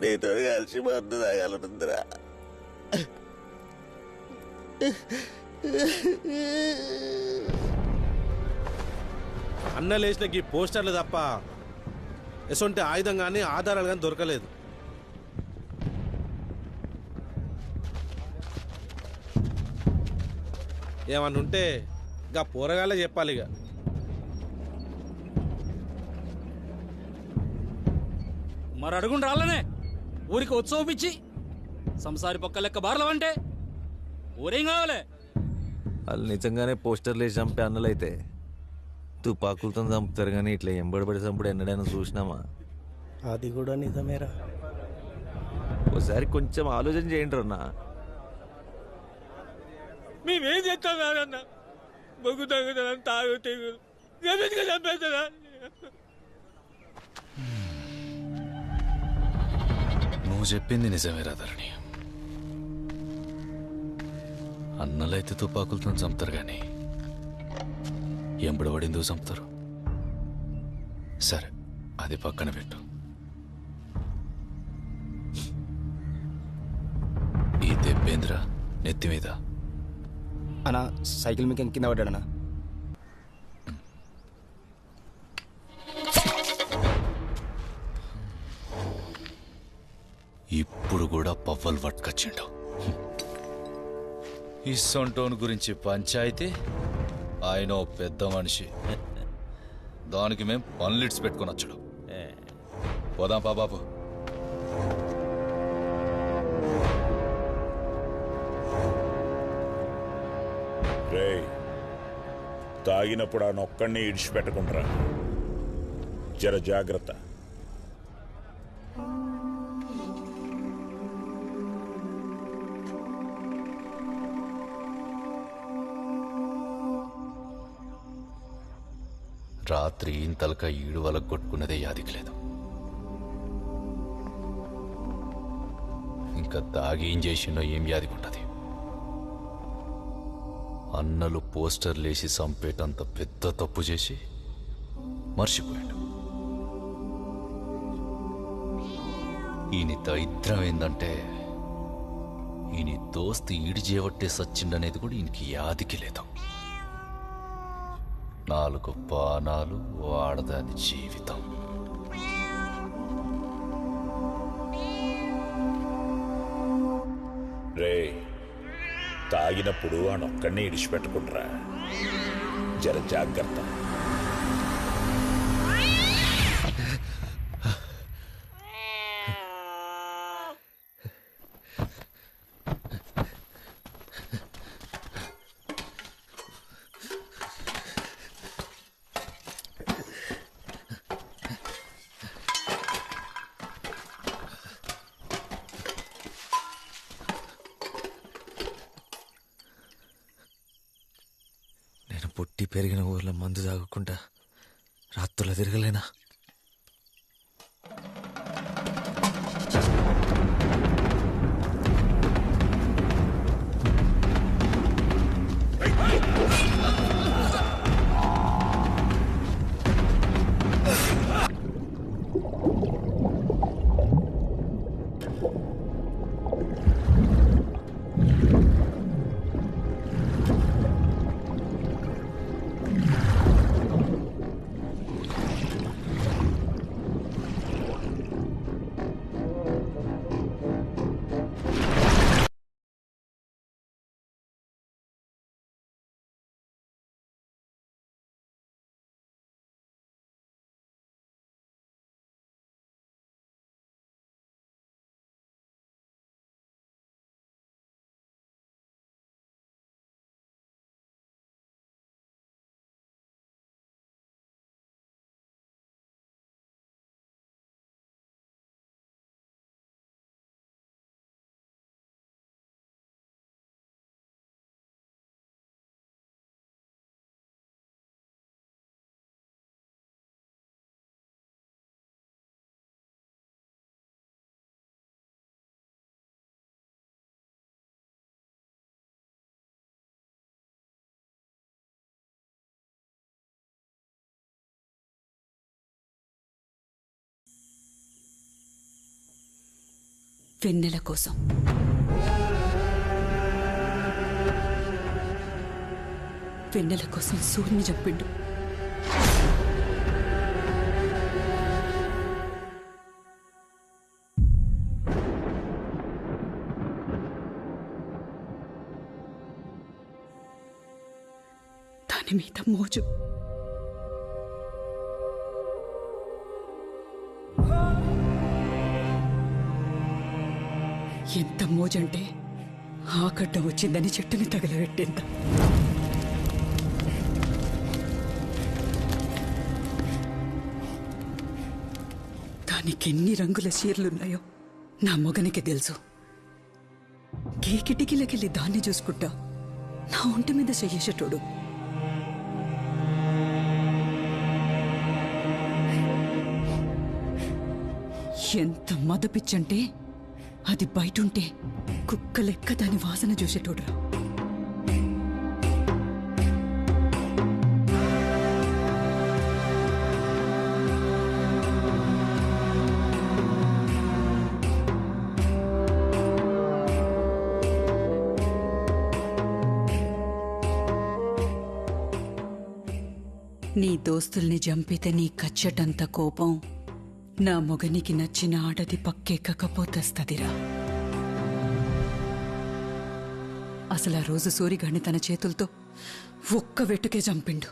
నీతో కలిసి మందు తాగాలనుందిరా. అన్న లేచిన ఈ పోస్టర్లు తప్ప ఎసొంటి ఆయుధం కానీ ఆధారాలు కానీ దొరకలేదు. ఏమన్నా ఉంటే ఇక పోరగాలే చెప్పాలి. ఇక మరి అడుగుండి రాళ్ళనే ఊరికి ఉత్సవపిచ్చి సంసారి పక్క లెక్క బార్లవంటే ఊరేం కావాలి? వాళ్ళు నిజంగానే పోస్టర్లు వేసి చంపే అన్నలైతే తుపాకులతో చంపుతారు, కానీ ఇట్లా ఎంబడిపడి చంపుడు ఎన్నడైనా చూసినామా? అది కూడా నిజమేరా. ఒకసారి కొంచెం ఆలోచన చేయండి అన్న. మేమేం చేస్తాం కాదన్న, బొగ్గు తగ్గుతాం, తాగు తెగులు చంపేస్తారా? నువ్వు చెప్పింది నిజమేరా ధరణి. అన్నలైతే తుపాకులతో చంపుతారు, కానీ ఎంబడబడి ఎందుకు చంపుతారు? సరే, అది పక్కన పెట్టు. ఈ దెబ్బేంద్ర నెత్తి మీద? అన్నా సైకిల్ మీకు కింద పడ్డాడనా? ఇప్పుడు కూడా పవ్వలు పట్టుకొచ్చిండు. ఈ సొంటోన్ గురించి పంచాయితీ, ఆయన ఓ పెద్ద మనిషి, దానికి మేం పన్లిట్స్ పెట్టుకుని వచ్చాడు. పోదాం పా బాబు. రే, తాగినప్పుడు ఆ నొక్కడిని ఇడిచిపెట్టకుండా జర జాగ్రత్త. రాత్రి ఇంతలక ఈడు వలకు కొట్టుకున్నదే యాదికి లేదు. ఇంకా తాగి ఏం చేసిండో ఏం యాదికి ఉంటుంది? అన్నలు పోస్టర్లేసి చంపేటంత పెద్ద తప్పు చేసి మర్చిపోయాడు. ఈయన దరిద్రం ఏందంటే ఈయన దోస్తు ఈడి చేవట్టే సచ్చిండనేది కూడా ఈయనకి యాదికి లేదు. 4 బాణాలు వాడదాని జీవితం. రే, తాగినప్పుడు ఆ నొక్కడిని ఇడిచిపెట్టకుండా జర జాగ్రత్త. పుట్టి పెరిగిన ఊర్లో మందు తాగకుండా రాత్రులు తిరగలేనా? వెన్నెల కోసం. వెన్నెల కోసం సూర్యుని చంపిండు. దాని మీద మోజు. ఎంత మోజంటే ఆకడ్డ వచ్చిందని చెట్టుని తగలబెట్టేంత. దానికి ఎన్ని రంగుల చీరలున్నాయో నా మొగనికి తెలుసు. ఏ కిటికీలకెళ్ళి దాన్ని చూసుకుంటా నా ఒంటి మీద చెయ్యేసేటోడు. ఎంత మదపిచ్చంటే అది బయటుంటే కుక్క లెక్క దాని వాసన చూసేటోడురా. నీ దోస్తుల్ని చంపితే నీ కచ్చటంత కోపం నా మొగనికి నచ్చిన ఆడది పక్కెక్కకపోతస్తదిరా. అసలు ఆ రోజు సూరిగాడిని తన చేతులతో ఒక్క వెట్టుకే చంపిండు.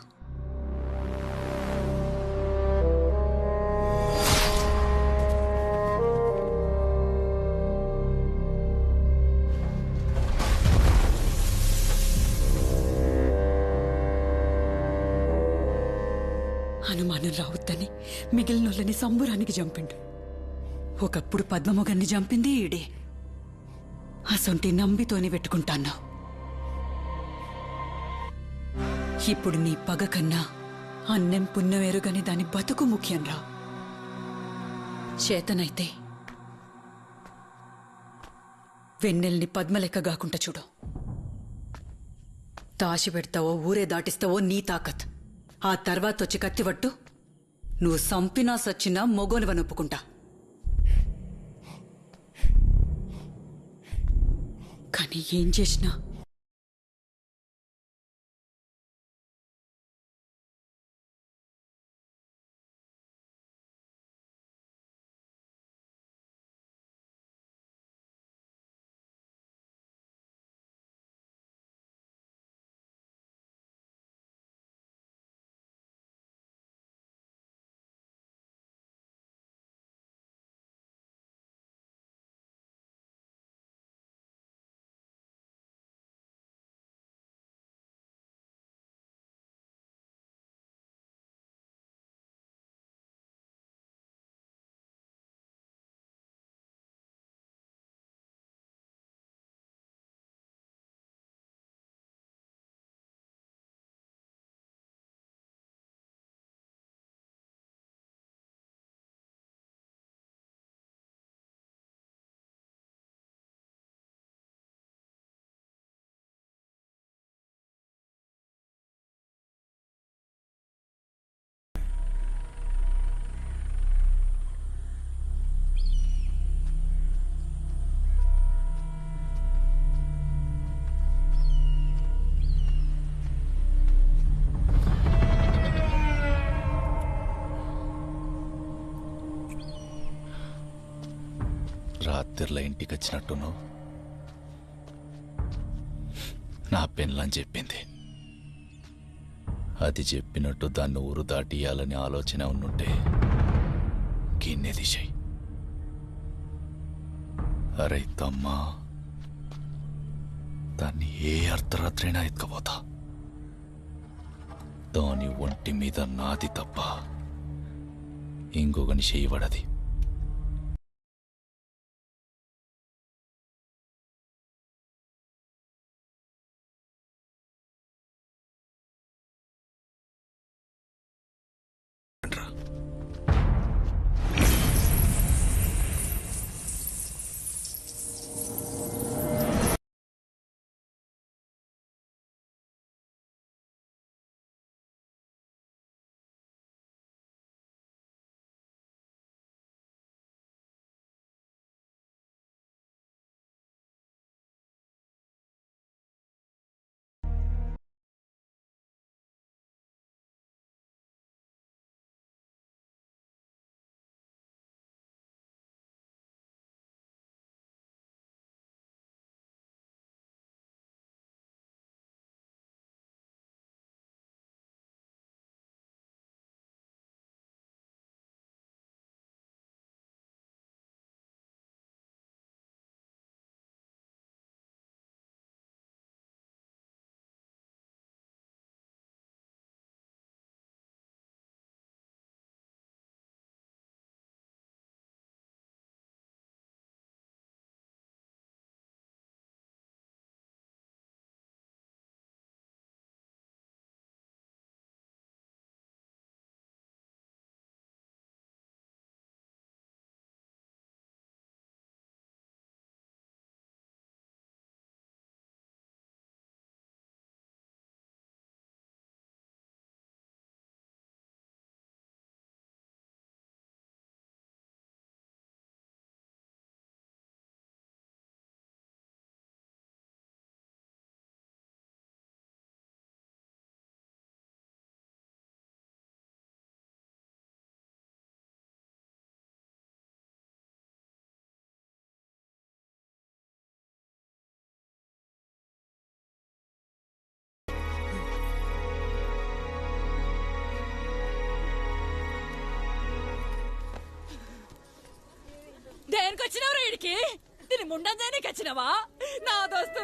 అనుమానం రావద్దని మిగిలినోళ్ళని సంబురానికి చంపిండు. ఒకప్పుడు పద్మమొగన్ని చంపింది ఈడే. అసొంటి నంబితోని పెట్టుకుంటాన్నావు. ఇప్పుడు నీ పగ కన్నా అన్నం పుణ్యమేరుగని దాని బతుకు ముఖ్యంరా. చేతనైతే వెన్నెల్ని పద్మలెక్క గాకుంట చూడు. దాచి పెడతావో ఊరే దాటిస్తావో నీ తాకత్. ఆ తర్వాత వచ్చి కత్తివట్టు. నువ్వు సంపినా సచ్చినా మొగోనివని ఒప్పుకుంటా. కానీ ఏం చేసినా రాత్రిలో ఇంటికి వచ్చినట్టును నా పెన్లని చెప్పింది. అది చెప్పినట్టు దాన్ని ఊరు దాటియాలని ఆలోచన ఉన్నట్టే గిన్నె దిశాయి. అరే తమ్మా, దాన్ని ఏ అర్ధరాత్రైనా ఎత్తుకపోతా. దాని ఒంటి మీద నాది తప్ప ఇంకొకని చేయబడది. దేనికి వచ్చినావు వీడికి? దీని ముండంజానికి వచ్చినావా? నా దోస్తు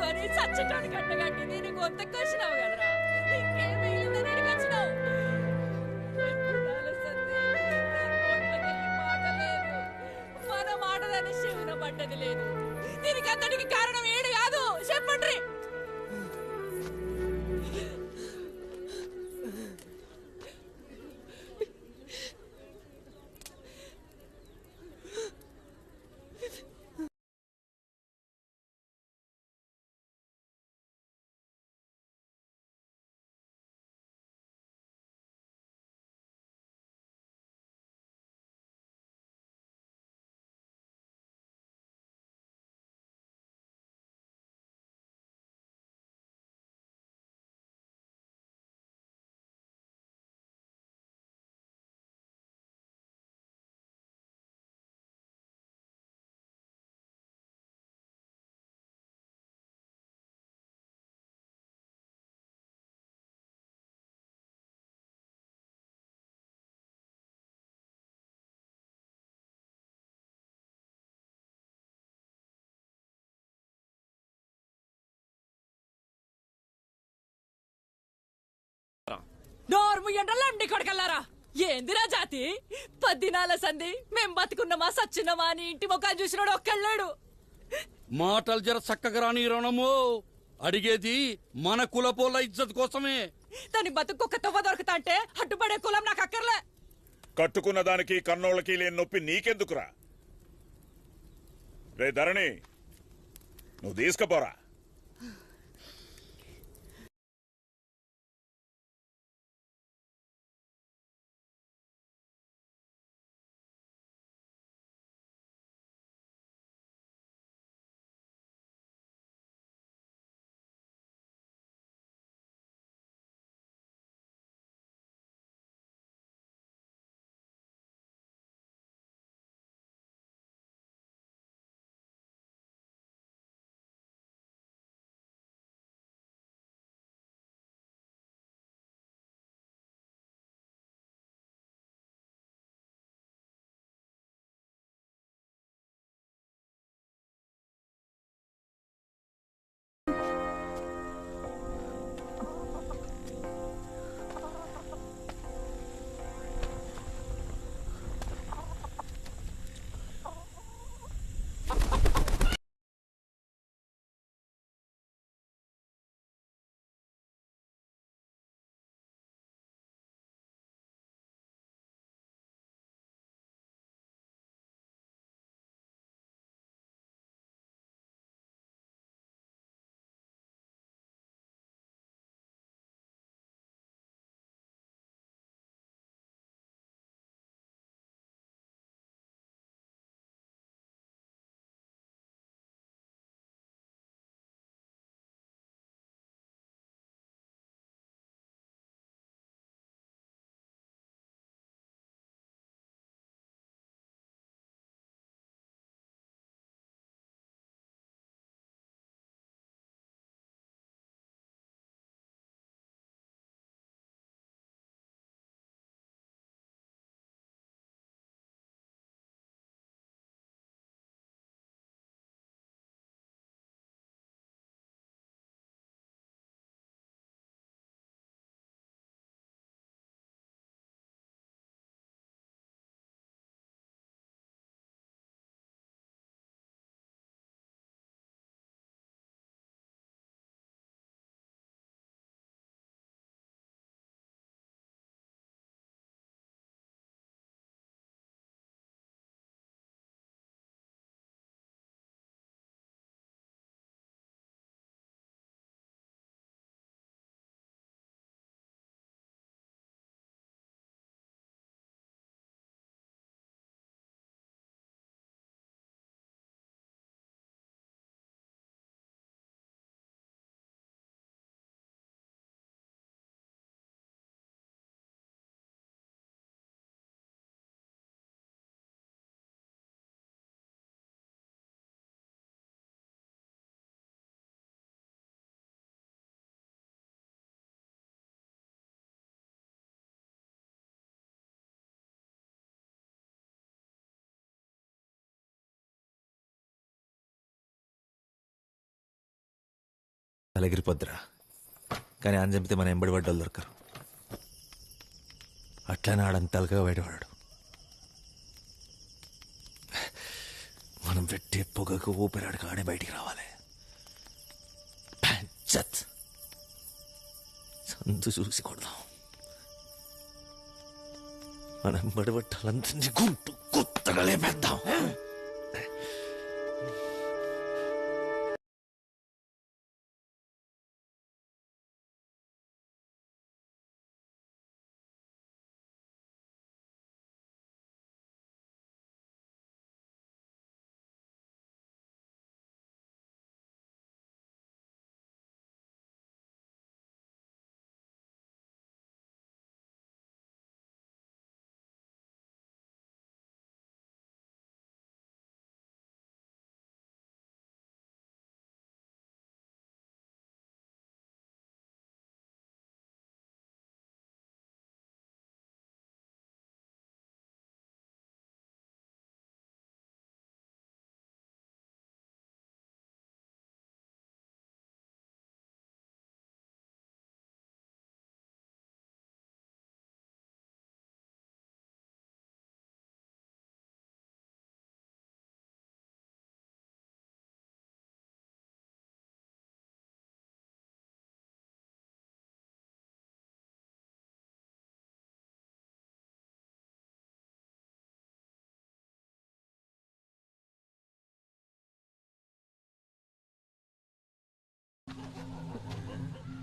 అని చచ్చటాన్ని కట్టగట్టి దీని గొంతకు వచ్చినావు కదరా. ఇంకేం మిగిలిందని ఇక్కడికి వచ్చినావు? మాట లేదు, మన మాటదని శివున పడ్డది లేదు. దీనికి అంతటికి కారణం ఏడు కాదు, చెప్పండి. నోర్ము ఎండలండి కొడకల్లారా. ఏందిరా జాతి? 10 దినాల సంధి మేం బతుకున్నమా సచ్చినమా అని ఇంటి ముఖాన్ని చూసినాడు ఒక్కళ్ళాడు. మాటలు జర చక్కగా రాని రణము. అడిగేది మన కులపోల ఇజ్జత్ కోసమే. దాని బతుకు తవ్వ దొరుకుతా అంటే అడ్డుపడే కులం నాకు అక్కర్లే. కట్టుకున్న దానికి కన్నోళ్ళకి లేని నొప్పి నీకెందుకురా? రే ధరణి, నువ్వు తీసుకుపోరా. తలగిరిపోద్దురా, కానీ ఆయన చంపితే మన ఎంబడి పడ్డోళ్ళు దొరకరు. అట్లనే ఆడంత తలకగా బయటపడాడు. మనం పెట్టే పొగకు ఊపిరాడికి ఆడే బయటికి రావాలి. పంచత్ సందు చూసి కొడదాం. మనం బడబట్టాలంతా గుంటు కొత్తగా లేపేద్దాం.